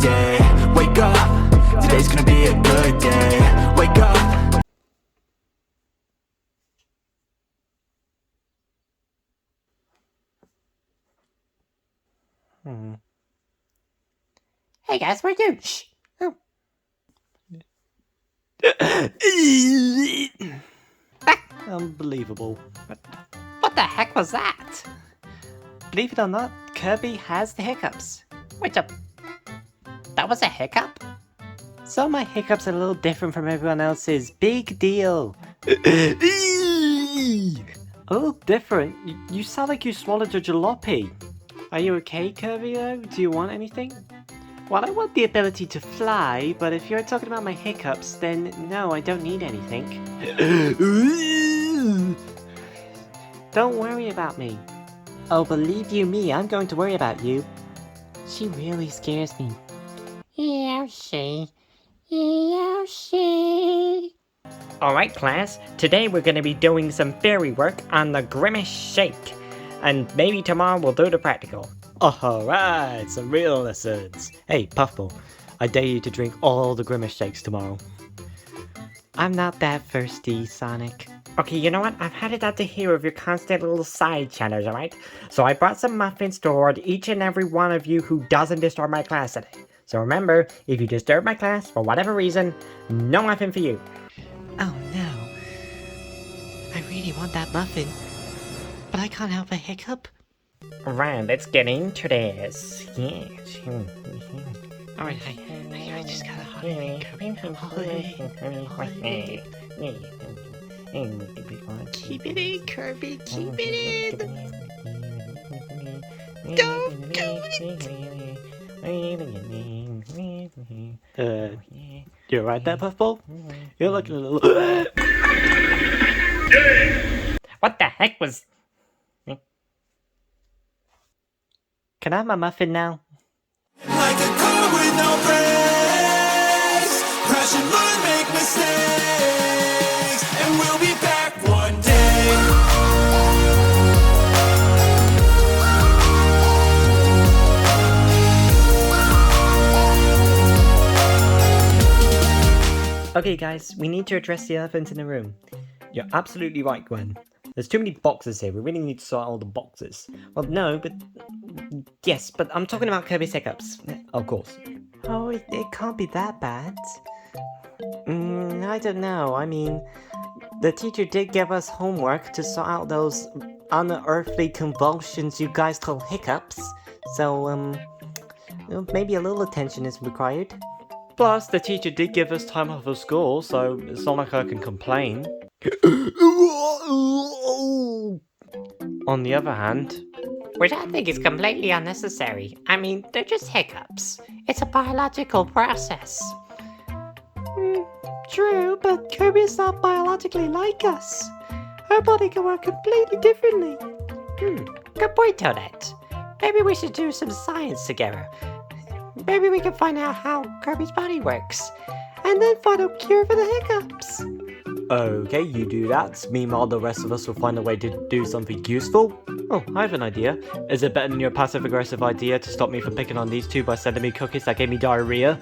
day. Wake up, today's gonna be a good day. Wake up. Hey guys, where are you? Shh. Oh. Unbelievable. What the heck was that? Believe it or not, Kirby has the hiccups. Wait up. That was a hiccup? So my hiccups are a little different from everyone else's. Big deal. A little different? You sound like you swallowed your jalopy. Are you okay, Kirby, though? Do you want anything? Well, I want the ability to fly, but if you're talking about my hiccups, then no, I don't need anything. Don't worry about me. Oh, believe you me, I'm going to worry about you. She really scares me. Yoshi. Yoshi. Alright class, today we're going to be doing some theory work on the Grimace Shake. And maybe tomorrow we'll do the practical. Alright, some real lessons. Hey, Puffball, I dare you to drink all the Grimace Shakes tomorrow. I'm not that thirsty, Sonic. Okay, you know what? I've had it out to hear of your constant little side chatters, alright? So I brought some muffins to reward each and every one of you who doesn't disturb my class today. So remember, if you disturb my class for whatever reason, no muffin for you. Oh no. I really want that muffin. But I can't help a hiccup. Right, let's get into this. Yes. Alright, I just got a holiday. Keep it in, Kirby, keep it in! Don't do it! You alright there, Puffball? You're looking a little... What the heck was... Can I have my muffin now? Like a car with no brakes, crash and learn, make mistakes, and we'll be back one day. Okay guys, we need to address the elephant in the room. You're absolutely right, Gwen. There's too many boxes here, we really need to sort out all the boxes. Well, no, but... Yes, but I'm talking about Kirby's hiccups. Of course. Oh, it can't be that bad. I don't know, I mean... The teacher did give us homework to sort out those unearthly convulsions you guys call hiccups. So, maybe a little attention is required. Plus, the teacher did give us time off of school, so it's not like I can complain. On the other hand... Which I think is completely unnecessary. I mean, they're just hiccups. It's a biological process. True, but Kirby's not biologically like us. Her body can work completely differently. Good point, Toadette. Maybe we should do some science together. Maybe we can find out how Kirby's body works. And then find a cure for the hiccups. Okay, you do that. Meanwhile, the rest of us will find a way to do something useful. Oh, I have an idea. Is it better than your passive-aggressive idea to stop me from picking on these two by sending me cookies that gave me diarrhea?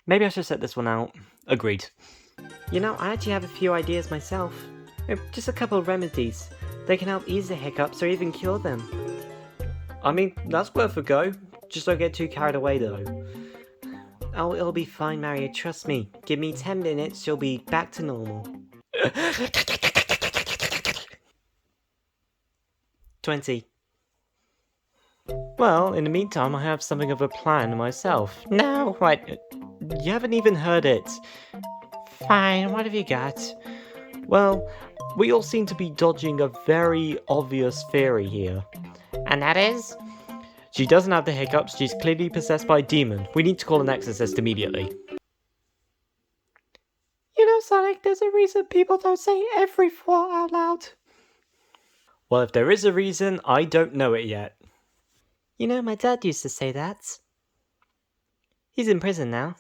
Maybe I should set this one out. Agreed. You know, I actually have a few ideas myself. Just a couple of remedies. They can help ease the hiccups or even cure them. I mean, that's worth a go. Just don't get too carried away though. Oh, it'll be fine, Mario, trust me. Give me 10 minutes, you'll be back to normal. 20. Well, in the meantime, I have something of a plan myself. No, right, you haven't even heard it. Fine, what have you got? Well, we all seem to be dodging a very obvious theory here. And that is? She doesn't have the hiccups, she's clearly possessed by a demon. We need to call an exorcist immediately. You know, Sonic, there's a reason people don't say every thought out loud. Well, if there is a reason, I don't know it yet. You know, my dad used to say that. He's in prison now.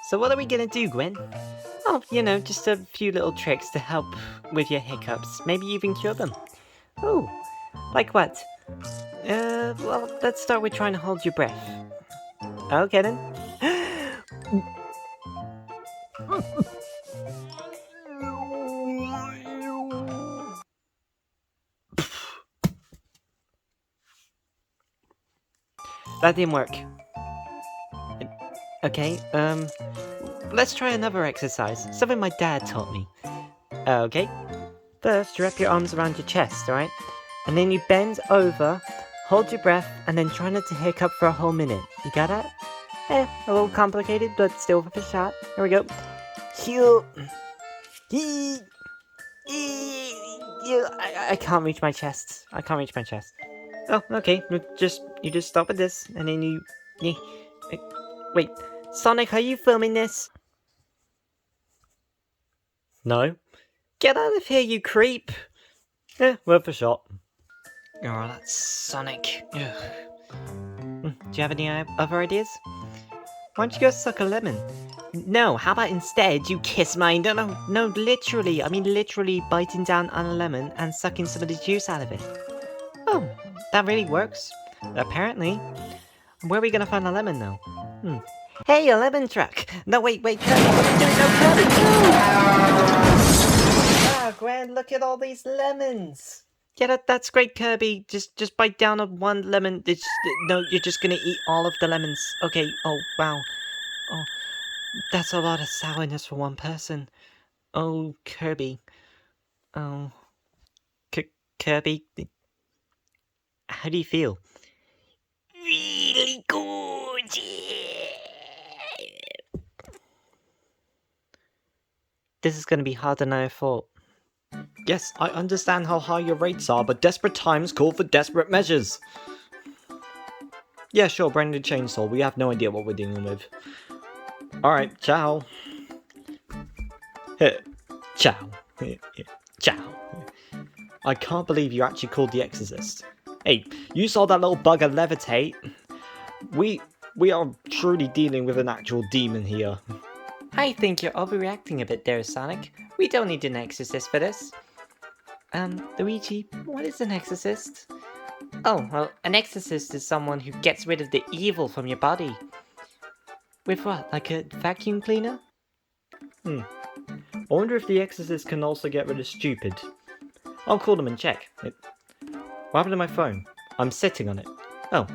So what are we gonna do, Gwen? Oh, you know, just a few little tricks to help with your hiccups. Maybe even cure them. Oh, Like what? Well, let's start with trying to hold your breath. Okay then. That didn't work. Okay, let's try another exercise. Something my dad taught me. Okay. First, you wrap your arms around your chest, alright? And then you bend over, hold your breath, and then try not to hiccup for a whole minute. You got that? A little complicated, but still worth a shot. Here we go. I can't reach my chest. I can't reach my chest. Oh, okay. You just stop at this, and then you. Wait, Sonic, are you filming this? No. Get out of here, you creep! Worth a shot. Oh, that's Sonic. Ugh. Do you have any other ideas? Why don't you go suck a lemon? No, how about instead you kiss my... No, literally. I mean literally biting down on a lemon and sucking some of the juice out of it. Oh, that really works. Apparently. Where are we gonna find a lemon though? Hey, a lemon truck! No, wait, Kirby, what are you doing? No, Kirby, no! Ah, Gwen, look at all these lemons! Yeah, that's great, Kirby. Just bite down on one lemon. No, you're just gonna eat all of the lemons. Okay, oh, wow. Oh, that's a lot of sourness for one person. Oh, Kirby. Oh. Kirby? How do you feel? Really good, This is gonna be harder than I thought. Yes, I understand how high your rates are, but desperate times call for desperate measures. Yeah, sure, branded chainsaw. We have no idea what we're dealing with. Alright, ciao. Ciao. Ciao. I can't believe you actually called the Exorcist. Hey, you saw that little bugger levitate? We are truly dealing with an actual demon here. I think you're overreacting a bit there, Sonic. We don't need an exorcist for this. Luigi, what is an exorcist? Oh, well, an exorcist is someone who gets rid of the evil from your body. With what, like a vacuum cleaner? I wonder if the exorcist can also get rid of stupid. I'll call them and check. What happened to my phone? I'm sitting on it. Oh.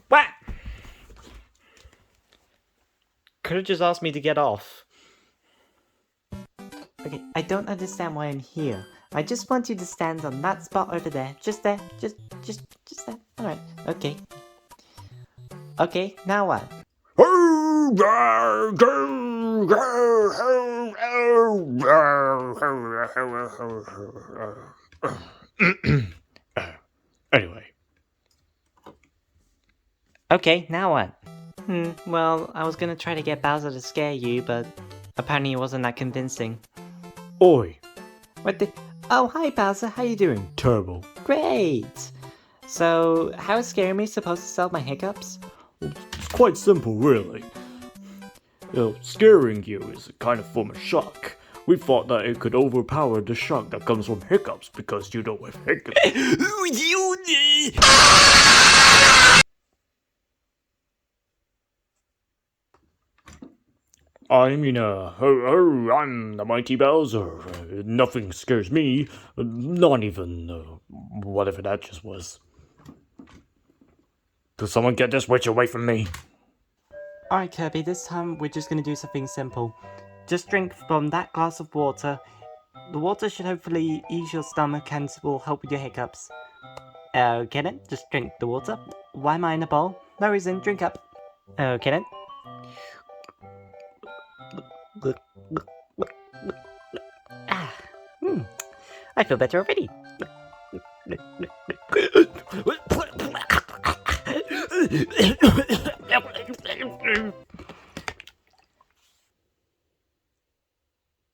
What? Could have just asked me to get off. Okay, I don't understand why I'm here. I just want you to stand on that spot over there. Just there. Just there. Alright, okay. Okay, now what? Anyway. Okay, now what? Well, I was gonna try to get Bowser to scare you, but apparently it wasn't that convincing. Oi. What the? Oh, hi Bowser, how you doing? Terrible. Great! So, how is scaring me supposed to solve my hiccups? It's quite simple, really. Scaring you is a kind of form of shock. We thought that it could overpower the shock that comes from hiccups because you don't have hiccups. I'm the mighty Bowser. Nothing scares me, not even whatever that just was. Could someone get this witch away from me? Alright Kirby, this time we're just gonna do something simple. Just drink from that glass of water. The water should hopefully ease your stomach and will help with your hiccups. Okay then, just drink the water. Why am I in a bowl? No reason, drink up. Okay then. I feel better already.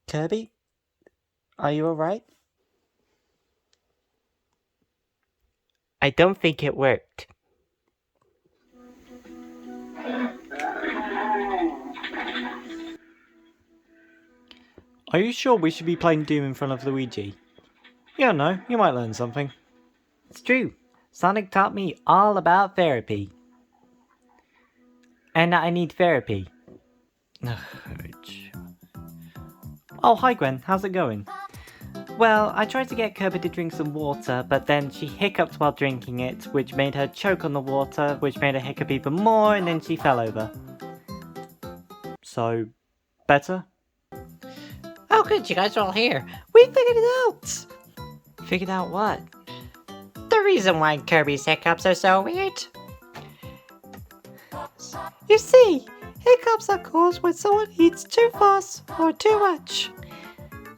Kirby? Are you alright? I don't think it worked. Are you sure we should be playing Doom in front of Luigi? Yeah, no, you might learn something. It's true. Sonic taught me all about therapy. And I need therapy. Oh, hi Gwen, how's it going? Well, I tried to get Kirby to drink some water, but then she hiccuped while drinking it, which made her choke on the water, which made her hiccup even more, and then she fell over. So, better? Oh, good, you guys are all here. We figured it out. Figured out what? The reason why Kirby's hiccups are so weird. You see, hiccups are caused when someone eats too fast or too much.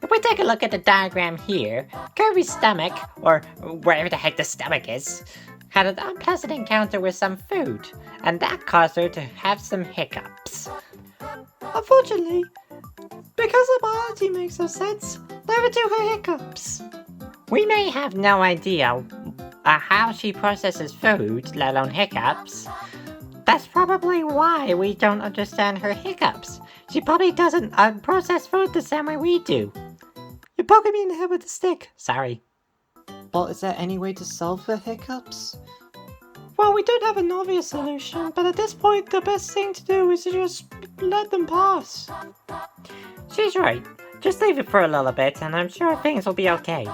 If we take a look at the diagram here, Kirby's stomach, or wherever the heck the stomach is, had an unpleasant encounter with some food, and that caused her to have some hiccups. Unfortunately, because her biology makes no sense, never do her hiccups. We may have no idea how she processes food, let alone hiccups. That's probably why we don't understand her hiccups. She probably doesn't process food the same way we do. You're poking me in the head with a stick. Sorry. Well, is there any way to solve the hiccups? Well, we don't have an obvious solution, but at this point, the best thing to do is to just let them pass. She's right. Just leave it for a little bit, and I'm sure things will be okay.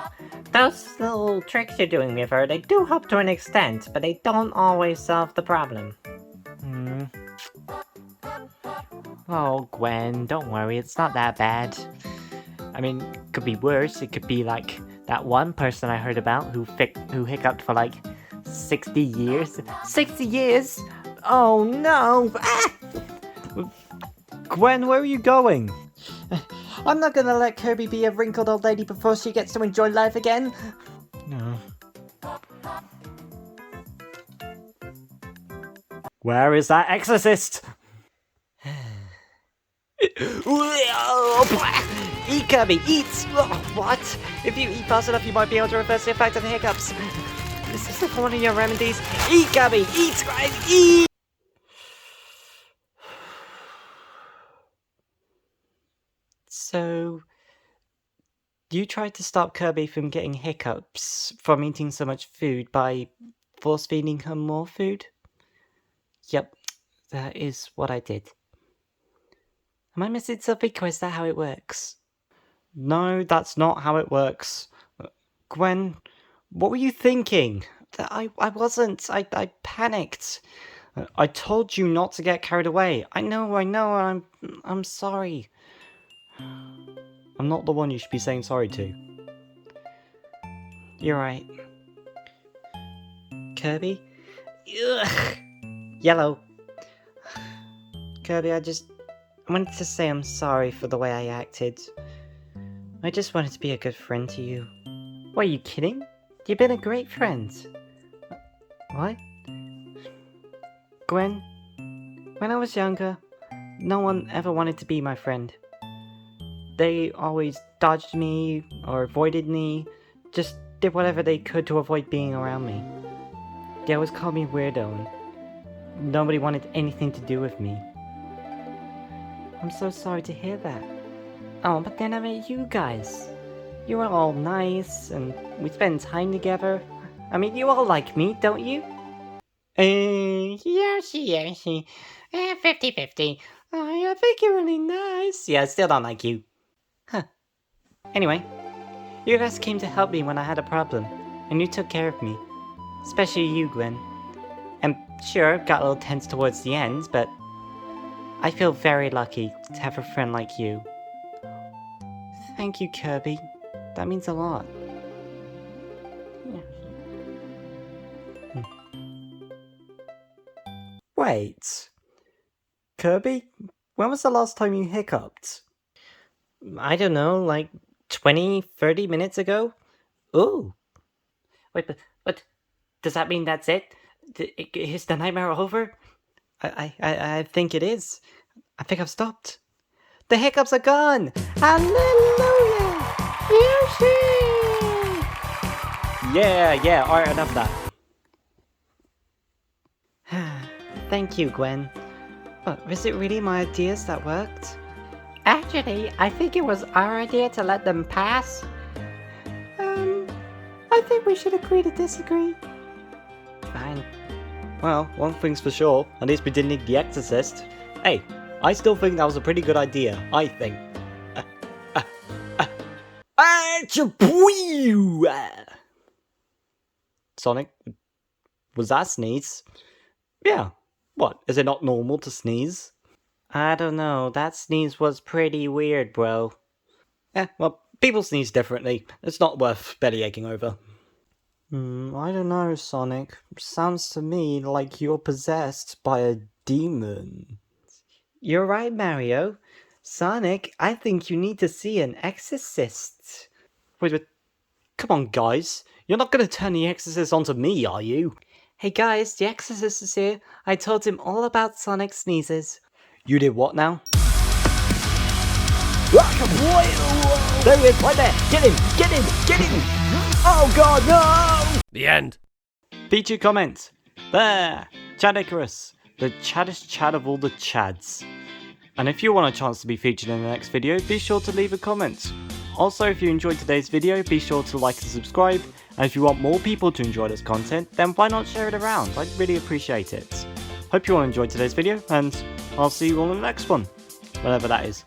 Those little tricks you're doing with her, they do help to an extent, but they don't always solve the problem. Oh, Gwen, don't worry, it's not that bad. I mean, it could be worse. It could be like that one person I heard about who hiccuped for like 60 years. 60 years? Oh no! Ah! Gwen, where are you going? I'm not gonna let Kirby be a wrinkled old lady before she gets to enjoy life again. No. Where is that exorcist? Eat, Kirby, eat! What? If you eat fast enough, you might be able to reverse the effect of the hiccups. Is this like one of your remedies? Eat, Kirby, eat! Eat! So, you tried to stop Kirby from getting hiccups from eating so much food by force feeding her more food? Yep, that is what I did. Am I missing something, or is that how it works? No, that's not how it works. Gwen, what were you thinking? I wasn't. I panicked. I told you not to get carried away. I know, I'm sorry. I'm not the one you should be saying sorry to. You're right. Kirby? Ugh. Yellow. Kirby, I wanted to say I'm sorry for the way I acted. I just wanted to be a good friend to you. What, are you kidding? You've been a great friend. What? Gwen, when I was younger, no one ever wanted to be my friend. They always dodged me or avoided me, just did whatever they could to avoid being around me. They always called me weirdo and nobody wanted anything to do with me. I'm so sorry to hear that. Oh, but then I met you guys. You were all nice, and we spent time together. I mean, you all like me, don't you? Yes. 50-50. I think you're really nice. Yeah, I still don't like you. Huh. Anyway, you guys came to help me when I had a problem, and you took care of me. Especially you, Gwen. And sure, got a little tense towards the end, but I feel very lucky to have a friend like you. Thank you, Kirby. That means a lot. Wait. Kirby? When was the last time you hiccuped? I don't know, like 20-30 minutes ago? Ooh. Wait, but does that mean that's it? Is the nightmare over? I think it is. I think I've stopped. The hiccups are gone! Hallelujah! Yeah, alright, enough of that. Thank you, Gwen. But was it really my ideas that worked? Actually, I think it was our idea to let them pass. I think we should agree to disagree. Fine. Well, one thing's for sure, at least we didn't need the exorcist. Hey, I still think that was a pretty good idea, I think. Sonic, was that a sneeze? Yeah. What, is it not normal to sneeze? I don't know, that sneeze was pretty weird, bro. Well, people sneeze differently. It's not worth bellyaching over. I don't know, Sonic. Sounds to me like you're possessed by a demon. You're right, Mario. Sonic, I think you need to see an exorcist. Wait, come on, guys. You're not going to turn the exorcist onto me, are you? Hey guys, the exorcist is here. I told him all about Sonic sneezes. You did what now? There he is, right there! Get him! Get him! Get him! Oh god, no! The end. Feature comment. There! Chad Icarus, the chaddest chad of all the chads. And if you want a chance to be featured in the next video, be sure to leave a comment. Also, if you enjoyed today's video, be sure to like and subscribe. And if you want more people to enjoy this content, then why not share it around? I'd really appreciate it. Hope you all enjoyed today's video, and I'll see you all in the next one. Whatever that is.